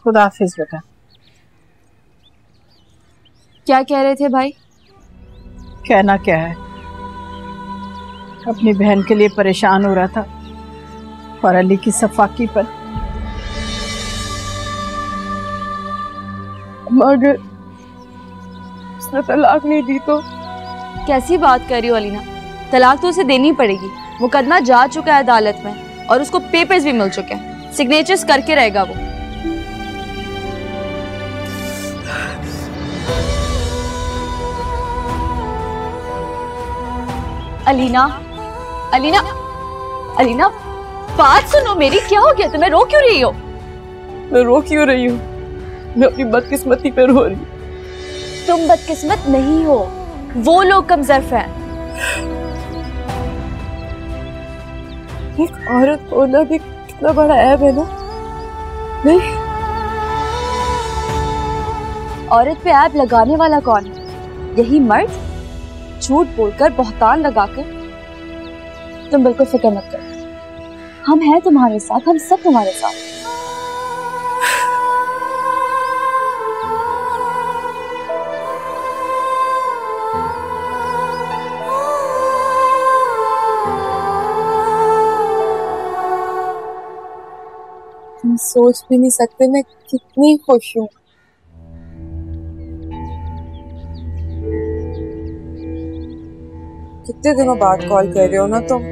खुदा हाफिज बेटा। क्या कह रहे थे भाई? कहना क्या है, अपनी बहन के लिए परेशान हो रहा था और अली की सफाकी पर। मगर उसने तलाक नहीं दी तो? कैसी बात कर रही हो अलीना, तलाक तो उसे देनी पड़ेगी। मुकदमा जा चुका है अदालत में और उसको पेपर्स भी मिल चुके हैं, सिग्नेचर्स करके रहेगा वो। अलीना, अलीना, अलीना, बात सुनो मेरी। क्या हो गया तुम्हें? रो क्यों रही हो? मैं रो क्यों रही हूँ? मैं अपनी बदकिस्मती पे रो रही हूँ। तुम बदकिस्मत नहीं हो, वो लोग कमजोर हैं। एक औरत होना भी कितना बड़ा ऐब है ना? नहीं, औरत पे ऐब लगाने वाला कौन है? यही मर्द, झूठ बोलकर, बहतान लगाकर। तुम बिल्कुल फिक्र मत करो, हम हैं तुम्हारे साथ, हम सब तुम्हारे साथ। तुम सोच भी नहीं सकते मैं कितनी खुश हूँ। कितने दिनों बाद कॉल कर रहे हो ना तुम?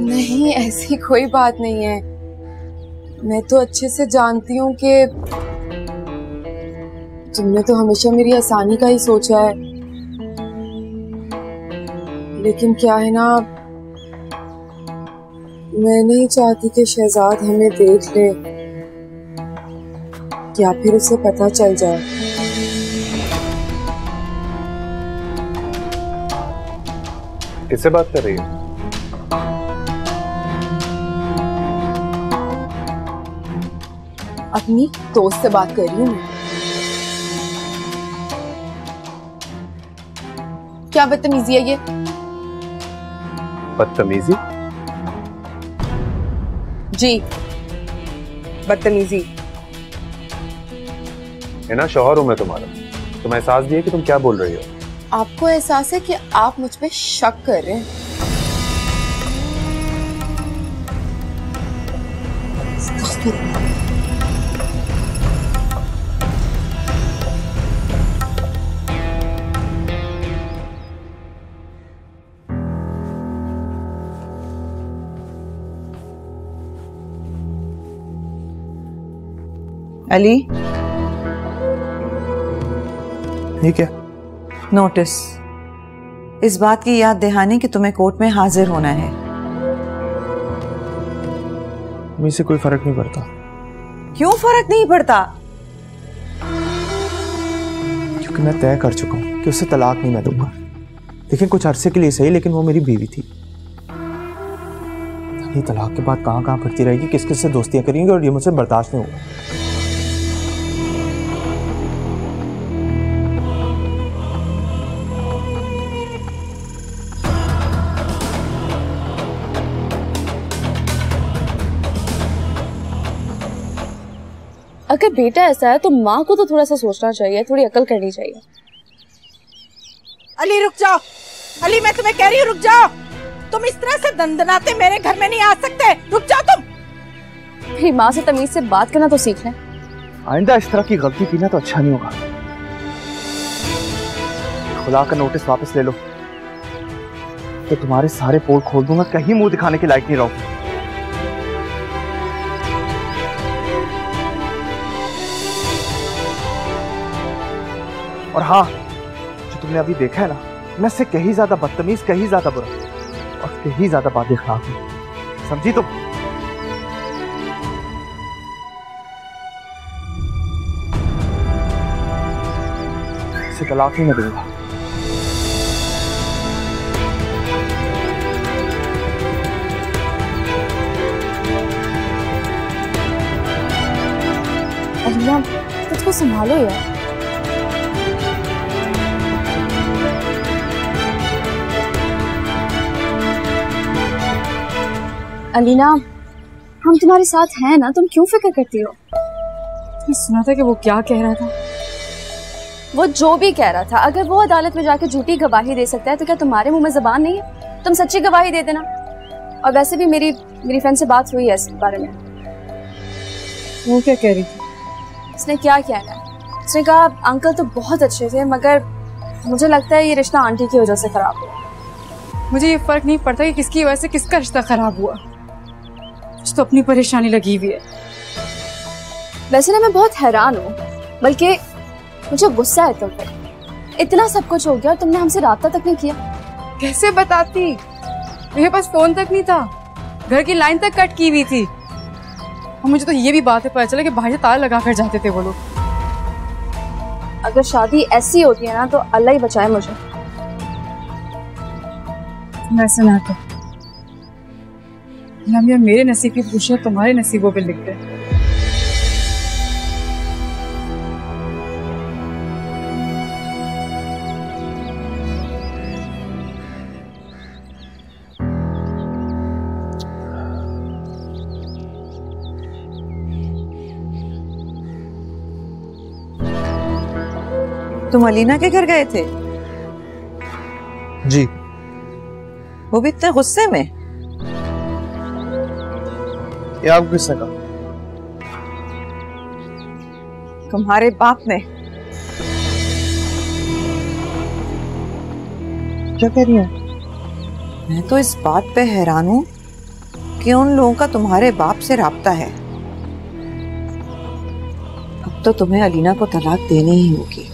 नहीं, ऐसी कोई बात नहीं है। मैं तो अच्छे से जानती हूँ कि तुमने तो हमेशा मेरी आसानी का ही सोचा है, लेकिन क्या है ना, मैं नहीं चाहती कि शहजाद हमें देख ले या फिर उसे पता चल जाए। किससे बात कर रही है? अपनी दोस्त से बात कर रही हूँ मैं। क्या बदतमीजी है ये? बदतमीजी? जी, बदतमीजी। है ना, शौहर हूं मैं तुम्हारा। तुम एहसास दिए कि तुम क्या बोल रही हो? आपको एहसास है कि आप मुझ पे शक कर रहे हैं? अली, ये क्या? नोटिस। इस बात की याद दहानी कि तुम्हें कोर्ट में हाजिर होना है। मुझसे कोई फर्क नहीं पड़ता। क्यों फर्क नहीं पड़ता? क्योंकि मैं तय कर चुका हूं कि उसे तलाक नहीं मैं दूंगा। लेकिन कुछ अरसे के लिए सही, लेकिन वो मेरी बीवी थी। ये तलाक के बाद कहां कहां फिरती रहेगी, किस किस से दोस्तियां करेंगी, और ये मुझसे बर्दाश्त नहीं होगा। अगर बेटा ऐसा है तो माँ को तो थोड़ा सा सोचना चाहिए, थोड़ी अकल करनी चाहिए। अली रुक जाओ, अली मैं तुम्हें कह रही हूँ रुक जाओ। तुम इस तरह से दंदनाते मेरे घर में नहीं आ सकते, रुक जाओ तुम। मेरी माँ से तमीज से बात करना तो सीख लें। आइंदा इस तरह की गलती की ना तो अच्छा नहीं होगा। खुदा का नोटिस वापस ले लो तो तुम्हारे सारे पोल खोल दूंगा, कहीं मुंह दिखाने के लायक नहीं रहो। और हाँ, जो तुमने अभी देखा है ना, मैं इससे कहीं ज्यादा बदतमीज, कहीं ज्यादा बुरा और कहीं ज्यादा बात-ए-अखलाक हूं, समझी? तो इसे तलाक ही मैं दूंगा। अलिया, खुद को संभालो यार। अलीना, हम तुम्हारे साथ हैं ना, तुम क्यों फिक्र करती हो? मैंने सुना था कि वो क्या कह रहा था। वो जो भी कह रहा था, अगर वो अदालत में जाके झूठी गवाही दे सकता है तो क्या तुम्हारे मुंह में जबान नहीं है? तुम सच्ची गवाही दे देना। और वैसे भी मेरी फ्रेंड से बात हुई है इस बारे में। वो क्या कह रही थी? उसने क्या कहना है, उसने कहा अंकल तो बहुत अच्छे थे, मगर मुझे लगता है ये रिश्ता आंटी की वजह से खराब हुआ। मुझे ये फर्क नहीं पड़ता कि किसकी वजह से किसका रिश्ता खराब हुआ, कुछ तो अपनी परेशानी लगी हुई है। वैसे ना मैं बहुत हैरान हूँ, बल्कि मुझे गुस्सा है तुम पे। इतना सब कुछ हो गया और तुमने हमसे राब्ता तक नहीं किया। कैसे बताती, मेरे पास फोन तक नहीं था, घर की लाइन तक कट की हुई थी। और मुझे तो ये भी बात है पता चला कि बाहर से ताला लगा कर जाते थे वो लोग। अगर शादी ऐसी होती है ना तो अल्लाह ही बचाए मुझे। ऐसा ना तो लम्या, मेरे नसीब की खुशियां तुम्हारे नसीबों पे लिख गए। तुम अलीना के घर गए थे? जी। वो भी इतने गुस्से में? ये आपको किसने कहा? तुम्हारे बाप ने। क्या कह रही हैं? मैं तो इस बात पे हैरान हूं कि उन लोगों का तुम्हारे बाप से राब्ता है। अब तो तुम्हें अलीना को तलाक देनी ही होगी।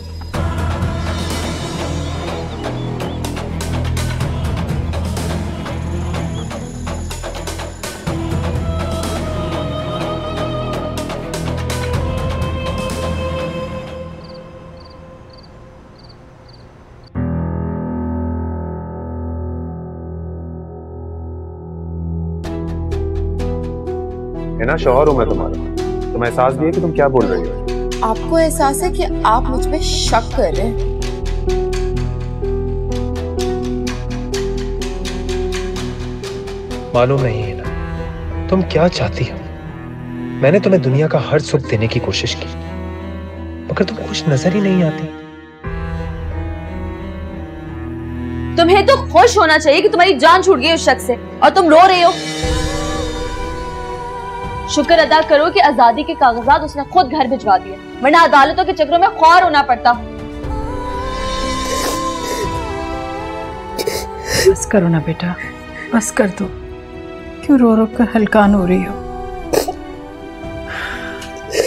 है ना, शौहर हूं मैं तुम्हारा। तुम एहसास दिए कि तुम क्या बोल रही हो? आपको एहसास है कि आप मुझ पे शक कर रहे हैं? मालूम नहीं है ना तुम क्या चाहती हो। मैंने तुम्हें दुनिया का हर सुख देने की कोशिश की, मगर तुम खुश नजर ही नहीं आती। तुम्हें तो खुश होना चाहिए कि तुम्हारी जान छूट गई उस शख्स से, और तुम रो रहे हो। शुक्र अदा करो कि आजादी के कागजात उसने खुद घर भिजवा दिए, वरना अदालतों के चक्रों में ख्वार होना पड़ता। बस करो ना बेटा, बस कर दो। क्यों रो रो कर हलकान हो रही हो?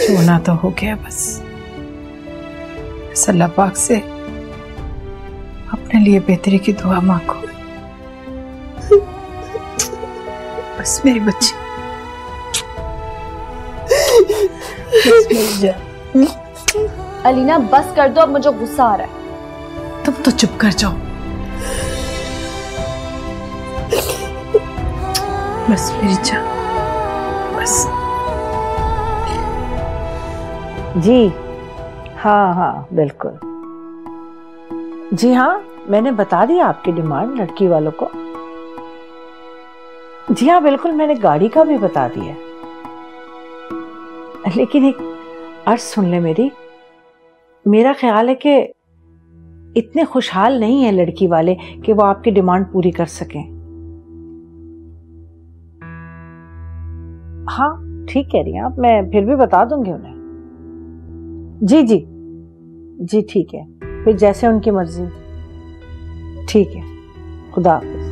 होना तो हो गया बस। अल्लाह पाक से अपने लिए बेहतरी की दुआ मांगो। बस मेरी बच्ची, बस मेरी जान। अलीना बस कर दो, अब मुझे गुस्सा आ रहा है। तुम तो चुप कर जाओ। बस मेरी जान, बस। जी हाँ हाँ बिल्कुल। जी हाँ, मैंने बता दिया आपकी डिमांड लड़की वालों को। जी हाँ बिल्कुल, मैंने गाड़ी का भी बता दिया। लेकिन एक अर्ज सुन ले मेरी, मेरा ख्याल है कि इतने खुशहाल नहीं है लड़की वाले कि वो आपकी डिमांड पूरी कर सकें। हाँ ठीक कह रही हैं आप, मैं फिर भी बता दूंगी उन्हें। जी जी जी ठीक है, फिर जैसे उनकी मर्जी। ठीक है, खुदा हाफिज।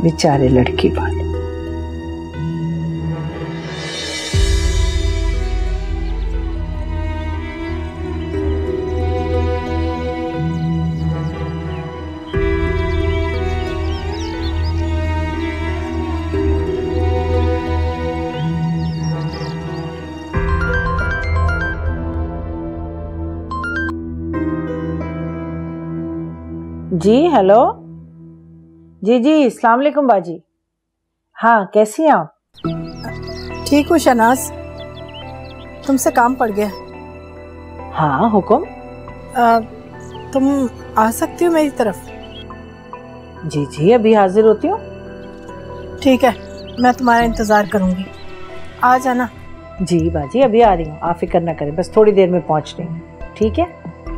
बेचारे लड़की वाले। जी हेलो, जी जी अस्सलाम वालेकुम बाजी। हाँ कैसी हैं आप? ठीक हूँ शनाज, तुमसे काम पड़ गया। हाँ हुक्म। तुम आ सकती हो मेरी तरफ? जी जी, अभी हाजिर होती हूँ। ठीक है, मैं तुम्हारा इंतजार करूंगी, आ जाना। जी बाजी, अभी आ रही हूँ, आप फिक्र ना करें, बस थोड़ी देर में पहुँच रही हूँ। ठीक है,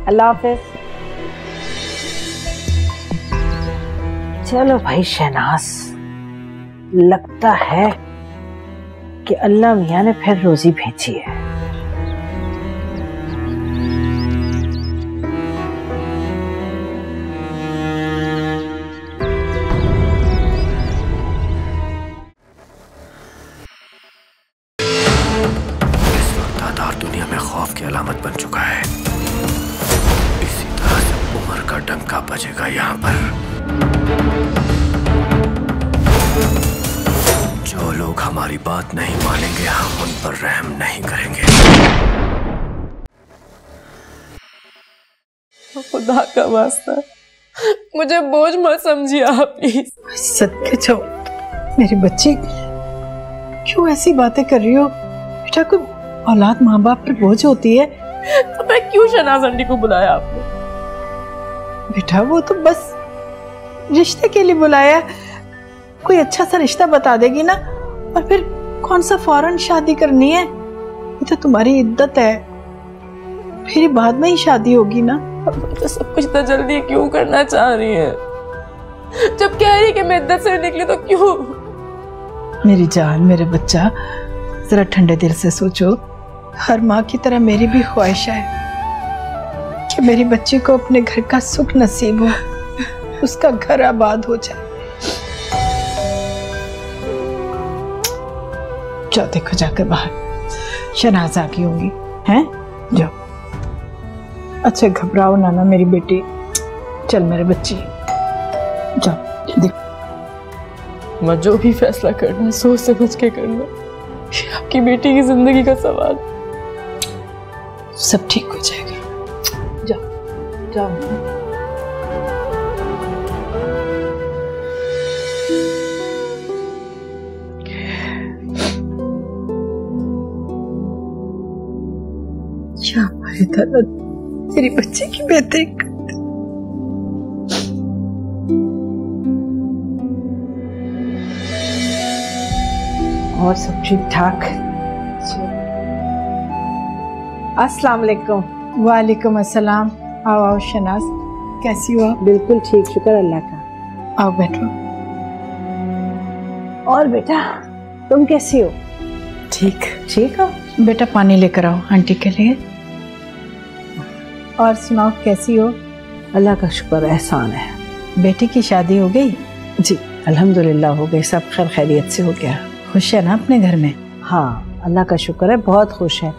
अल्लाह हाफिज। चलो भाई शहनाज, लगता है कि अल्लाह मियाँ ने फिर रोजी भेजी है। दुनिया में खौफ की अलामत बन चुका है। इसी तरह से उम्र का डंका बजेगा यहाँ पर। जो लोग हमारी बात नहीं मानेंगे, हम उन पर रहम नहीं करेंगे। खुदा का वास्ता, मुझे बोझ मत समझिए आप प्लीज। सदके जाओ मेरी बच्ची, क्यों ऐसी बातें कर रही हो? बेटा, कोई औलाद माँ बाप पर बोझ होती है। तो मैं क्यों शहनाज आंटी को बुलाया आपने? बेटा, वो तो बस रिश्ते के लिए बुलाया। कोई अच्छा सा रिश्ता बता देगी ना, और फिर कौन सा फौरन शादी करनी है? ये तो तुम्हारी इद्दत है, फिर बाद में ही शादी होगी ना। तो सब कुछ इतना जल्दी क्यों करना चाह रही है? जब कह रही है कि मैं इद्दत से निकली तो क्यों? मेरी जान, मेरे बच्चा, जरा ठंडे दिल से सोचो। हर माँ की तरह मेरी भी ख्वाहिश है कि मेरी बच्ची को अपने घर का सुख नसीब हो, उसका घर आबाद हो जाए। जाओ देखो जाकर बाहर, शहनाज आ गई होंगी, हैं? जाओ। अच्छा, घबराओ ना ना मेरी बेटी। चल मेरे बच्ची, जाओ देखो। मैं जो भी फैसला करना सोच समझ के करना। आपकी बेटी की जिंदगी का सवाल। सब ठीक हो जाएगा। जाओ जाओ। क्या हमारे दादा तेरी बच्चे की बेहतरी करते। और सब ठीक ठाक? अस्सलाम वालेकुम। वालेकुम अस्सलाम। आओ आओ शहनाज, कैसी हो आप? बिल्कुल ठीक, शुक्र अल्लाह का। आओ बैठो। और बेटा, तुम कैसी हो? ठीक ठीक हो बेटा, पानी लेकर आओ आंटी के लिए। और सुनाओ, कैसी हो? अल्लाह का शुक्र, एहसान है। बेटी की शादी हो गई? जी अल्हम्दुलिल्लाह हो गई, सब खैर खैरियत से हो गया। खुश है ना अपने घर में? हाँ अल्लाह का शुक्र है, बहुत खुश है।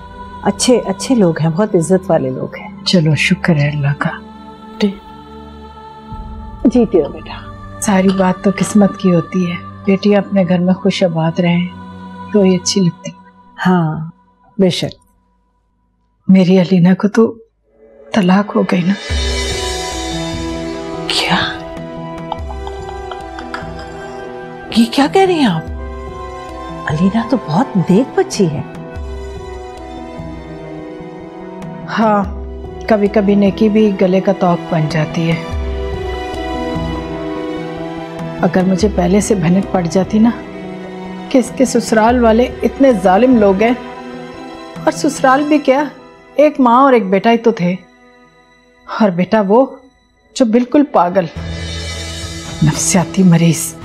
अच्छे अच्छे लोग हैं, बहुत इज्जत वाले लोग हैं। चलो शुक्र है अल्लाह का। जीती हो बेटा। सारी बात तो किस्मत की होती है। बेटी अपने घर में खुश आबाद रहे तो ये अच्छी लगती। हाँ बेशक। मेरी अलीना को तो तलाक हो गई ना? क्या? ये क्या कह रही हैं आप? अलीना तो बहुत नेक बच्ची है। हाँ, कभी कभी नेकी भी गले का तौक बन जाती है। अगर मुझे पहले से भनक पड़ जाती ना कि इसके ससुराल वाले इतने जालिम लोग हैं, और ससुराल भी क्या, एक माँ और एक बेटा ही तो थे, और बेटा वो जो बिल्कुल पागल, नफ्सियाती मरीज।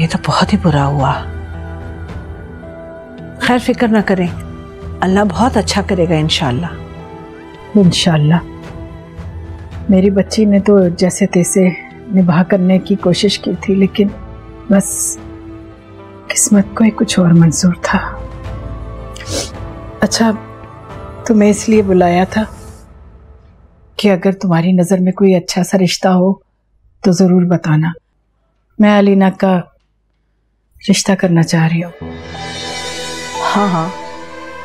ये तो बहुत ही बुरा हुआ। खैर फिक्र ना करें, अल्लाह बहुत अच्छा करेगा इंशाल्लाह। इंशाल्लाह। मेरी बच्ची ने तो जैसे तैसे निभा करने की कोशिश की थी, लेकिन बस किस्मत को ही कुछ और मंजूर था। अच्छा, तुम्हें इसलिए बुलाया था कि अगर तुम्हारी नज़र में कोई अच्छा सा रिश्ता हो तो ज़रूर बताना। मैं अलीना का रिश्ता करना चाह रही हूँ। हाँ हाँ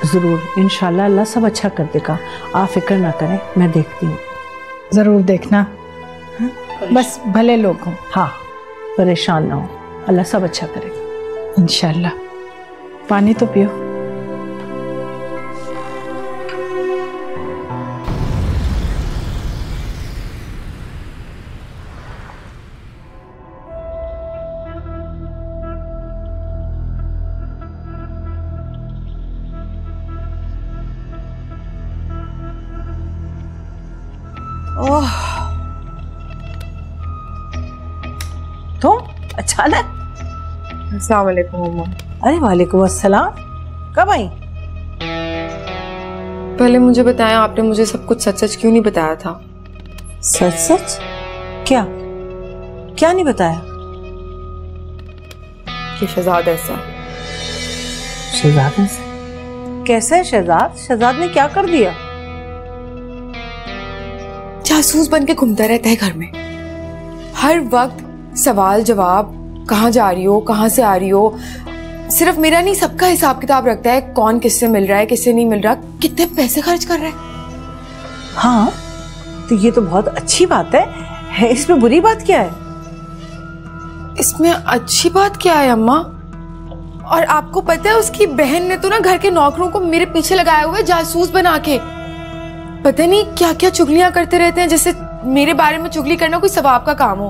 ज़रूर, इंशाल्लाह अल्लाह सब अच्छा कर देगा, आप फिक्र ना करें, मैं देखती हूँ। ज़रूर देखना, बस भले लोग हों। हाँ परेशान ना हो, अल्लाह सब अच्छा करेगा इंशाल्लाह। पानी तो पियो। ओह, तुम अचानक? अस्सलाम वालेकुम अम्मा। अरे वालेकुम अस्सलाम, कब आई? पहले मुझे बताया, आपने मुझे सब कुछ सच सच क्यों नहीं बताया था? सच सच? क्या क्या नहीं बताया? कि शहजाद ऐसा। शहजाद ऐसा? कैसे है शहजाद? शहजाद ने क्या कर दिया? जासूस बन के घूमता रहता है घर में, हर वक्त सवाल जवाब, कहाँ जा रही हो, कहाँ से आ रही हो। सिर्फ मेरा नहीं, सबका हिसाब किताब रखता है, कौन किससे मिल रहा है, किससे नहीं मिल रहा, कितने पैसे खर्च कर रहा है। हाँ, तो ये तो बहुत अच्छी बात है, इसमें बुरी बात क्या है? इसमें अच्छी बात क्या है अम्मा? और आपको पता है उसकी बहन ने तो ना घर के नौकरों को मेरे पीछे लगाए हुए जासूस बना के, पता नहीं क्या क्या चुगलियां करते रहते हैं, जैसे मेरे बारे में चुगली करना कोई सवाब का काम हो।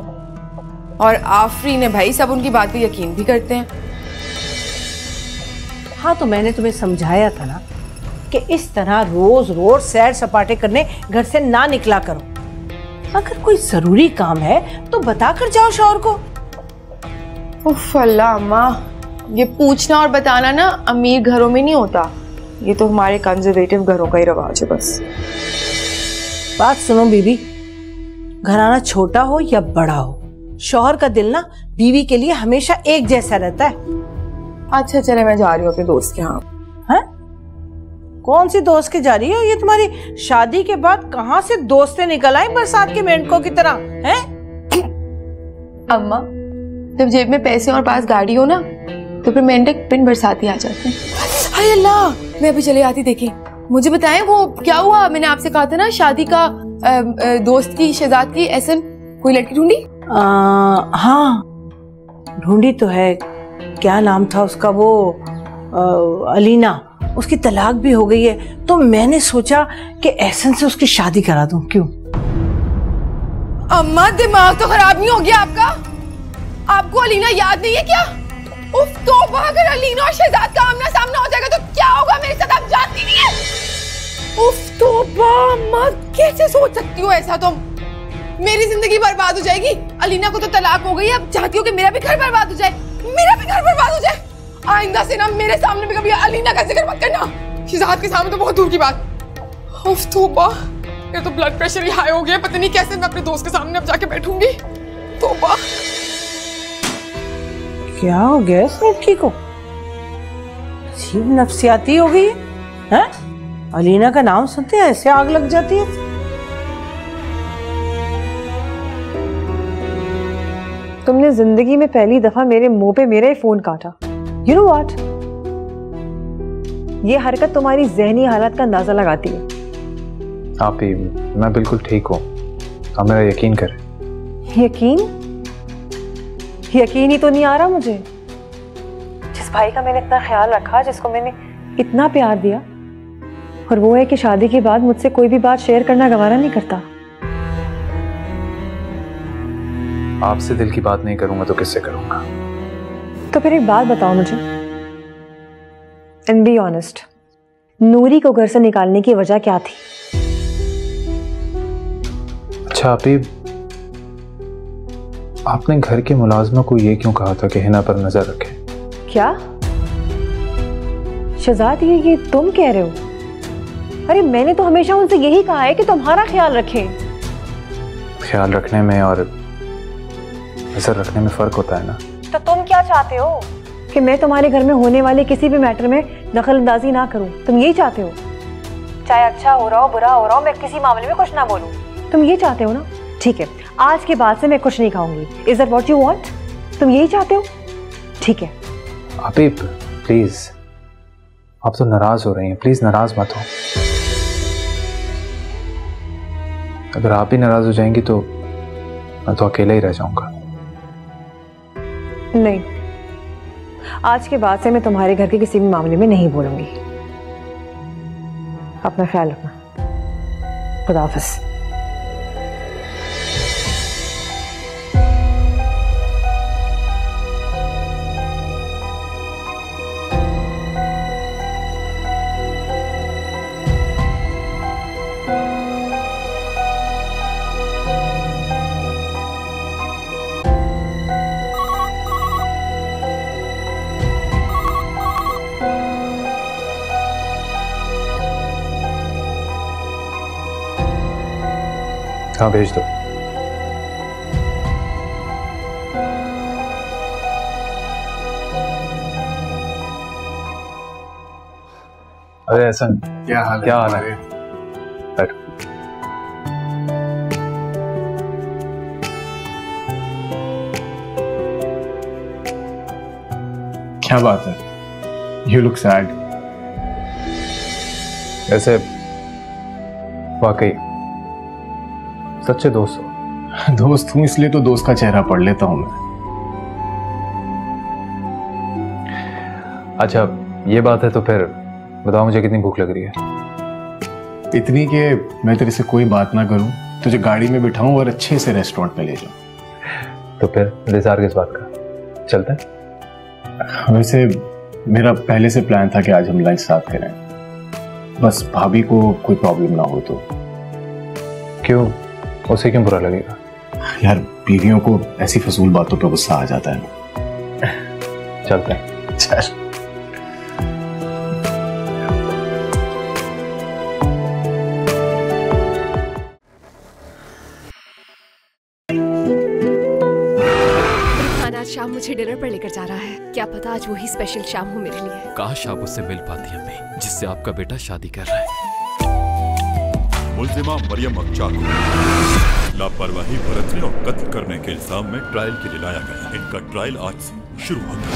और आफरीन है भाई, सब उनकी बात पे यकीन भी करते हैं। हाँ, तो मैंने तुम्हें समझाया था ना कि इस तरह रोज रोज सैर सपाटे करने घर से ना निकला करो। अगर कोई जरूरी काम है तो बता कर जाओ शौहर को। उफ अल्लाह अम्मा, ये पूछना और बताना ना अमीर घरों में नहीं होता, ये तो हमारे कंजर्वेटिव घरों का ही रवाज है बस। बात सुनो बीबी, घराना छोटा हो या बड़ा हो, शौहर का दिल ना बीवी के लिए हमेशा एक जैसा रहता है। अच्छा चले, मैं जा रही हूँ अपने दोस्त के यहाँ। हैं? कौन सी दोस्त के जा रही हो? ये तुम्हारी शादी के बाद कहाँ से दोस्तें निकल आई बरसात के मेंढकों की तरह? हैं? अम्मा, जब जेब में पैसे और पास गाड़ी हो ना, तो फिर मेंढक बिन बरसाती आ जाते हैं। हाय अल्लाह, मैं अभी चले आती। देखी, मुझे बताएं वो क्या हुआ? मैंने आपसे कहा था ना शादी का दोस्त की, शहजाद की, ऐसा कोई लड़की ढूंढी? हाँ, ढूंढी तो है। क्या नाम था उसका? वो अलीना। उसकी तलाक भी हो गई है, तो मैंने सोचा कि एहसन से उसकी शादी करा दूं। क्यों? अम्मा, दिमाग तो खराब नहीं हो गया आपका? आपको अलीना याद नहीं है क्या? उफ तौबा, अगर अलीना और शहजाद का आमना सामना हो जाएगा तो क्या होगा मेरे साथ, आप जानती नहीं है? उफ तौबा अम्मा, कैसे सोच सकती हो ऐसा तुम? मेरी जिंदगी बर्बाद हो जाएगी। अलीना को तो तलाक हो गई, अब चाहती हो कि मेरा भी घर बर्बाद हो जाए, मेरा भी घर बर्बाद हो जाए। आइंदा से ना मेरे सामने भी कभी अलीना का जिक्र मत करना, शहजाद के सामने तो बहुत दूर की बात। उफ तौबा, मेरा तो ब्लड प्रेशर ही हाई हो गया, पता नहीं कैसे मैं अपने दोस्त के सामने अब जाके बैठूंगी। तौबा, क्या हो गया इस लड़की को? अजीब नफ्सियाती हो गई है? अलीना का नाम सुनते हैं ऐसे आग लग जाती है। तुमने जिंदगी में पहली दफा मेरे मुंह पे मेरा ही फोन काटा। यू नो व्हाट, ये हरकत तुम्हारी जहनी हालत का अंदाजा लगाती है। आप ही, मैं बिल्कुल ठीक हूँ, आप मेरा यकीन करें। यकीन ही तो नहीं आ रहा मुझे। जिस भाई का मैंने इतना ख्याल रखा, जिसको मैंने इतना प्यार दिया, और वो है कि शादी के बाद मुझसे कोई भी बात शेयर करना गवारा नहीं करता। आपसे दिल की बात नहीं करूंगा तो किससे करूंगा? तो फिर एक बात बताओ मुझे, एंड बी ऑनेस्ट, नूरी को घर से निकालने की वजह क्या थी? अच्छा आप ही, आपने घर के मुलाजमा को ये क्यों कहा था कि हिना पर नजर रखे? क्या शहजाद, ये तुम कह रहे हो? अरे मैंने तो हमेशा उनसे यही कहा है कि तुम्हारा ख्याल रखें। ख्याल रखने में और नजर रखने में फर्क होता है ना। तो तुम क्या चाहते हो? कि मैं तुम्हारे घर में होने वाले किसी भी मैटर में दखल अंदाजी ना करूं? तुम यही चाहते हो? चाहे अच्छा हो रहा हो, बुरा हो रहा हो, मैं किसी मामले में कुछ ना बोलूं, तुम ये चाहते हो ना? ठीक है, आज के बाद से मैं कुछ नहीं खाऊंगी। Is that what you want? तुम यही चाहते हो? ठीक है। आप ही प्लीज, आप तो नाराज हो रही हैं, प्लीज नाराज मत हो। अगर आप ही नाराज हो जाएंगी तो मैं तो अकेला ही रह जाऊंगा। नहीं, आज के बाद से मैं तुम्हारे घर के किसी भी मामले में नहीं बोलूंगी। अपना ख्याल रखना। खुदा हाफिज। हाँ भेज दो। अरे एहसन, क्या हाल है? बैठ। क्या बात है? You look sad. ऐसे वाकई सच्चे दोस्त हो। दोस्त हूं इसलिए तो दोस्त का चेहरा पढ़ लेता हूं मैं। अच्छा ये बात है तो फिर बताओ मुझे कितनी भूख लग रही है? इतनी कि मैं तेरे से कोई बात ना करूं, तुझे गाड़ी में बिठाऊं और अच्छे से रेस्टोरेंट पे ले जाऊं। तो फिर इंतजार किस बात का, चलते हैं? वैसे मेरा पहले से प्लान था कि आज हम लंच साथ करें, बस भाभी को कोई प्रॉब्लम ना हो तो। क्यों, उसे क्यों बुरा लगेगा? यार बीवियों को ऐसी फजूल बातों पे गुस्सा आ जाता है। चलते हैं। चल। शाम मुझे डिनर पर लेकर जा रहा है। क्या पता आज वही स्पेशल शाम हो मेरे लिए। काश आप उससे मिल पाती अम्मी, जिससे आपका बेटा शादी कर रहा है। मुल्जिमा मरियम अक्चा को लापरवाही बरतने और कत्ल करने के इल्जाम में ट्रायल के लिए लाया गया। इनका ट्रायल आज से शुरू होता है।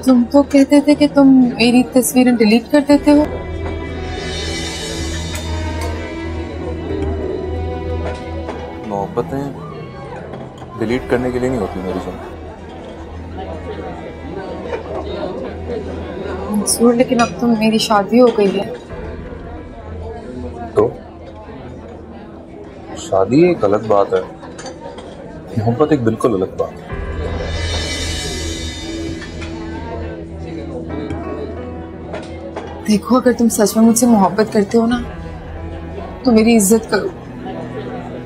तुम तो कहते थे कि तुम मेरी तस्वीरें डिलीट कर देते हो। मोहब्बतें डिलीट करने के लिए नहीं होती मेरी जान। मंसूर, लेकिन अब तो मेरी शादी हो गई है। तो शादी एक अलग बात है, मोहब्बत एक बिल्कुल अलग बात है। देखो, अगर तुम सच में मुझसे मोहब्बत करते हो ना तो मेरी इज्जत करो,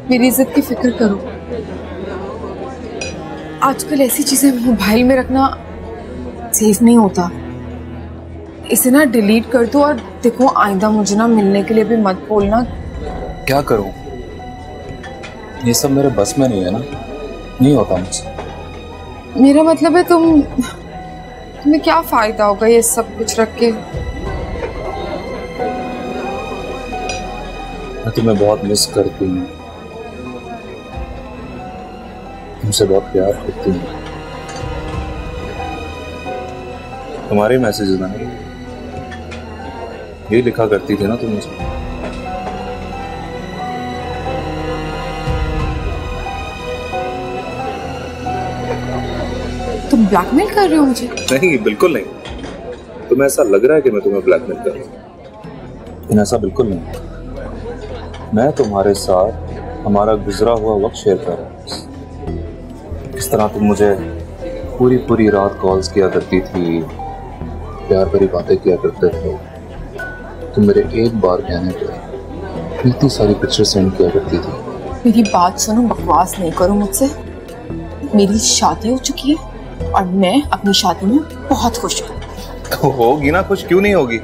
मेरी इज्जत की फिक्र करो। आजकल ऐसी चीजें मोबाइल में रखना सेफ नहीं होता। इसे ना डिलीट कर दो और देखो आइंदा मुझे ना मिलने के लिए भी मत बोलना। क्या करूं, ये सब मेरे बस में नहीं है ना, नहीं होता मुझसे। मेरा मतलब है तुम्हें क्या फायदा होगा ये सब कुछ रख के। मैं तुम्हें बहुत मिस करती हूँ, तुमसे बहुत प्यार करती हूँ। तुम्हारे मैसेजेस ना ये लिखा करती थी ना तुम मुझे। तुम ब्लैकमेल कर रहे हो मुझे? नहीं, बिल्कुल नहीं। तुम्हें ऐसा लग रहा है कि मैं तुम्हें ब्लैकमेल कर रहा हूँ, लेकिन ऐसा बिल्कुल नहीं। मैं तुम्हारे साथ हमारा गुजरा हुआ वक्त शेयर कर रहा हूँ। इस तरह तुम मुझे पूरी पूरी रात कॉल्स किया करती थी, प्यार भरी बातें किया करते थे। तुम मेरे एक बार कहने पर इतनी सारी पिक्चर सेंड किया करती थी। मेरी बात सुनो, बकवास नहीं करो मुझसे। मेरी शादी हो चुकी है और मैं अपनी शादी में बहुत खुश हूँ। तो होगी ना, खुश क्यों नहीं होगी?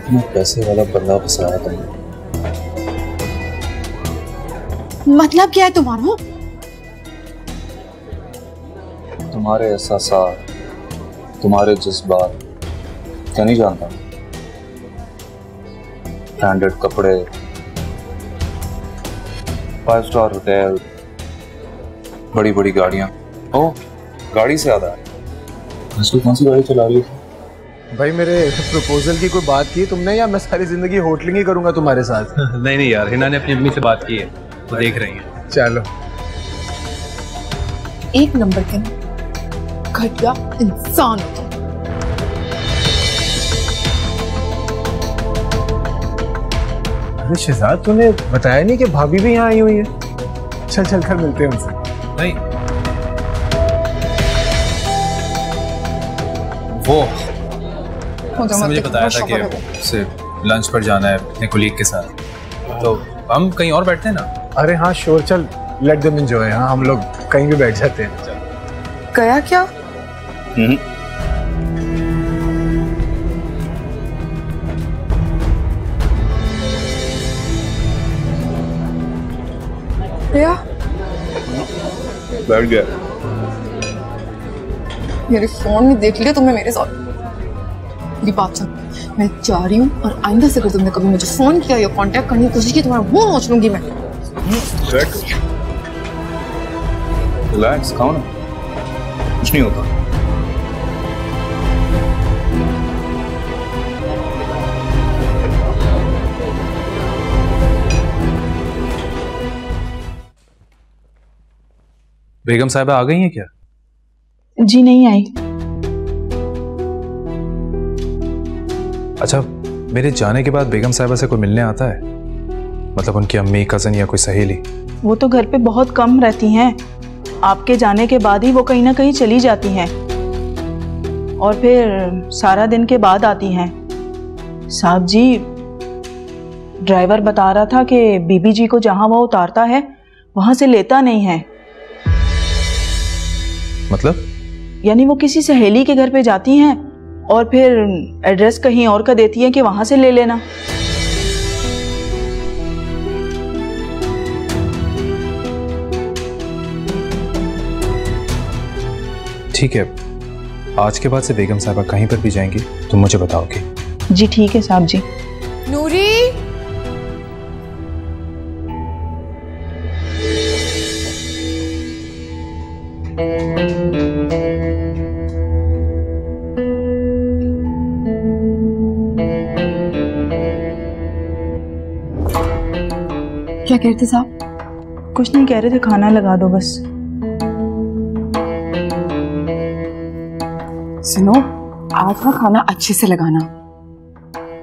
मैं पैसे वाला बंदा फंसाया था। मतलब क्या है तुम्हारा? तुम्हारे एहसासात, तुम्हारे जज्बात क्या नहीं जानता? ब्रांडेड कपड़े, 5 स्टार होटल, बड़ी बड़ी गाड़ियां। ओ, गाड़ी से याद आया, आजकल कौन सी गाड़ी चला रही है? भाई मेरे प्रपोजल की कोई बात की तुमने, या मैं सारी जिंदगी होटलिंग ही करूंगा तुम्हारे साथ? नहीं यार, हिना ने अपनी अम्मी से बात की है, तो देख रही है। चलो। एक नंबर के घटिया इंसान हो तुम। अरे शहजाद, तूने बताया नहीं कि भाभी भी यहाँ आई हुई है? चल चल कर मिलते हैं उनसे। नहीं, वो मुझे बताया था कि उससे लंच पर जाना है अपने कोलीग के साथ, तो हम कहीं और बैठते हैं ना। अरे हाँ श्योर, चल लेट देम एंजॉय। हाँ हम लोग कहीं भी बैठ जाते हैं। गया क्या? गया? बैठ गया। मेरे फोन में देख लिया तुमने मेरे साथ। मेरी बात सुन, मैं जा रही हूँ और आइंदा से अगर तुमने कभी मुझे फोन किया या कांटेक्ट करने की कोशिश की तुम्हारा मुंह नोच लूंगी मैं। रिलैक्स, खाओ ना, कुछ नहीं होता। बेगम साहिबा आ गई हैं क्या? जी नहीं आई। अच्छा, मेरे जाने के बाद बेगम साहिबा से कोई मिलने आता है? मतलब उनकी अम्मी, कजन या कोई सहेली? वो तो घर पे बहुत कम रहती हैं। आपके जाने के बाद ही वो कहीं ना कहीं चली जाती हैं और फिर सारा दिन के बाद आती हैं। साहब जी, ड्राइवर बता रहा था कि बीबी जी को जहां वो उतारता है वहां से लेता नहीं है। मतलब? यानी वो किसी सहेली के घर पे जाती हैं और फिर एड्रेस कहीं और का देती हैं कि वहां से ले लेना। ठीक है, आज के बाद से बेगम साहिबा कहीं पर भी जाएंगी तुम मुझे बताओगे? जी ठीक है साहब जी। नूरी, क्या कह रहे थे साहब? कुछ नहीं कह रहे थे, खाना लगा दो बस। सुनो, आज का खाना अच्छे से लगाना।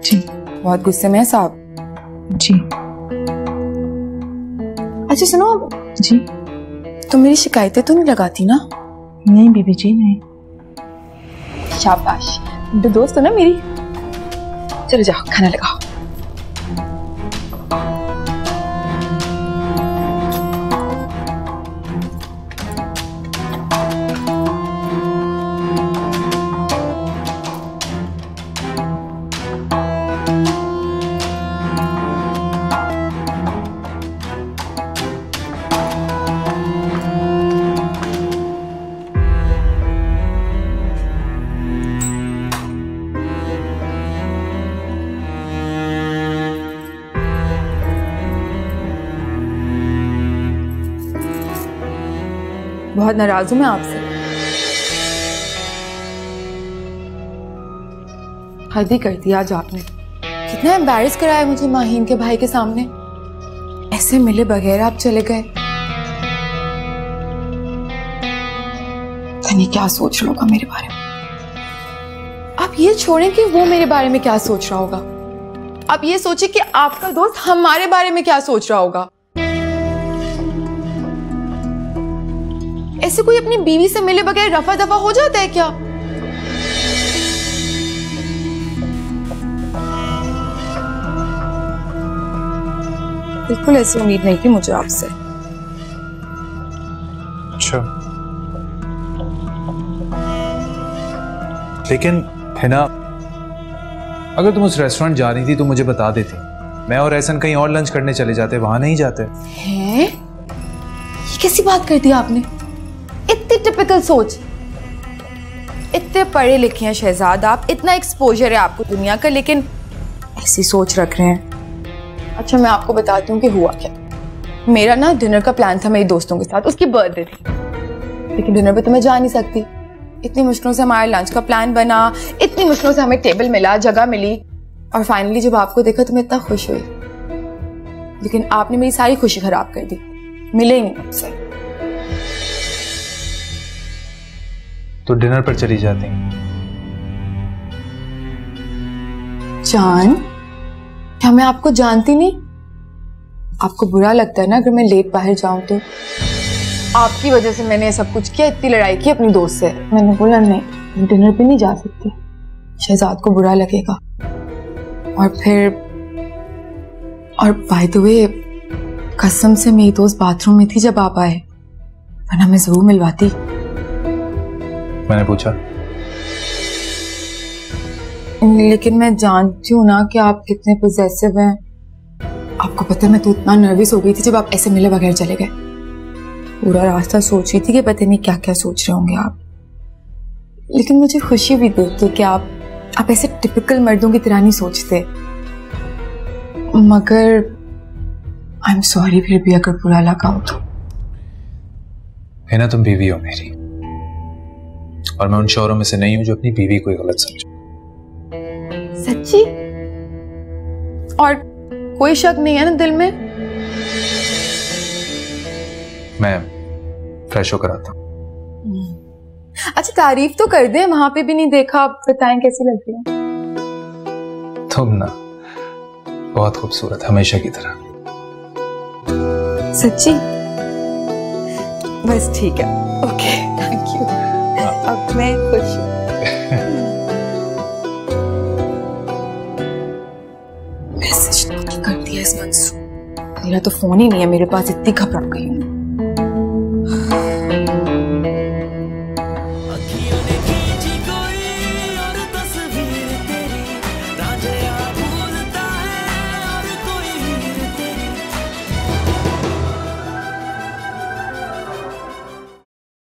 जी। बहुत गुस्से में है साहब। जी। अच्छा सुनो जी, तुम मेरी शिकायतें तो नहीं लगाती ना? नहीं बीबी जी, नहीं। शाबाश, तो दोस्त हो ना मेरी। चलो जाओ खाना लगाओ। बहुत नाराज हूं मैं आपसे। हद ही कर दिया आज आपने। कितना एम्बैरेस कराया मुझे माहीन के भाई के सामने। ऐसे मिले बगैर आप चले गए। नहीं क्या सोच रहा होगा मेरे बारे में। आप ये छोड़ें कि वो मेरे बारे में क्या सोच रहा होगा। आप ये सोचिए कि आपका दोस्त हमारे बारे में क्या सोच रहा होगा। ऐसे कोई अपनी बीवी से मिले बगैर रफा दफा हो जाता है क्या? बिल्कुल ऐसी उम्मीद नहीं थी मुझे आपसे। अच्छा, लेकिन है ना, अगर तुम उस रेस्टोरेंट जा रही थी तो मुझे बता देती, मैं और ऐसन कहीं और लंच करने चले जाते, वहां नहीं जाते। हैं? ये कैसी बात कर दी आपने? इतनी टिपिकल सोच। इतने पढ़े लिखे हैं शहजाद आप, इतना एक्सपोजर है आपको दुनिया का, लेकिन ऐसी सोच रख रहे हैं। अच्छा मैं आपको बताती हूँ कि हुआ क्या। मेरा ना डिनर का प्लान था मेरे दोस्तों के साथ, उसकी बर्थडे थी, लेकिन डिनर पे तो मैं जा नहीं सकती। इतनी मुश्किलों से हमारे लंच का प्लान बना, इतनी मुश्किलों से हमें टेबल मिला, जगह मिली, और फाइनली जब आपको देखा तो मैं इतना खुश हुई, लेकिन आपने मेरी सारी खुशी खराब कर दी। मिले ही नहीं मुझसे। तो डिनर पर चली जाती। जान, क्या मैं आपको जानती नहीं? आपको बुरा लगता है ना अगर मैं लेट बाहर जाऊं तो? आपकी वजह से मैंने सब कुछ किया, इतनी लड़ाई की अपनी दोस्त से। मैंने बोला नहीं, डिनर पे नहीं जा सकती, शहजाद को बुरा लगेगा। और बाय द वे, कसम से मेरी दोस्त बाथरूम में थी जब आप आए, वरना मैं जरूर मिलवाती। मैंने पूछा, लेकिन मैं जानती हूँ ना कि आप कितने पोजेसिव हैं। आपको पता है मैं तो इतना नर्वस हो गई थी जब आप ऐसे मिले बगैर चले गए। पूरा रास्ता सोच रही थी कि पता नहीं क्या क्या सोच रहे होंगे आप। लेकिन मुझे खुशी भी देख के कि आप ऐसे टिपिकल मर्दों की तरह नहीं सोचते। मगर आई एम सॉरी फिर भी अगर बुरा लगा हो तो। है ना, तुम बीवी हो मेरी, और मैं उन शौहरों में से नहीं हूं जो अपनी बीवी को गलत समझे। सच्ची? और कोई शक नहीं है ना दिल में? मैं फ्रेश होकर आता हूं। अच्छा तारीफ तो कर दे, वहां पे भी नहीं देखा, बताएं कैसी लग रही है? तुम ना बहुत खूबसूरत, हमेशा की तरह। सच्ची? बस ठीक है, ओके, थैंक यू। अब मैं खुश हूँ। मैसेज कर दिया इस मंसूर, मेरा तो फोन ही नहीं है मेरे पास, इतनी घबरा गई हूँ।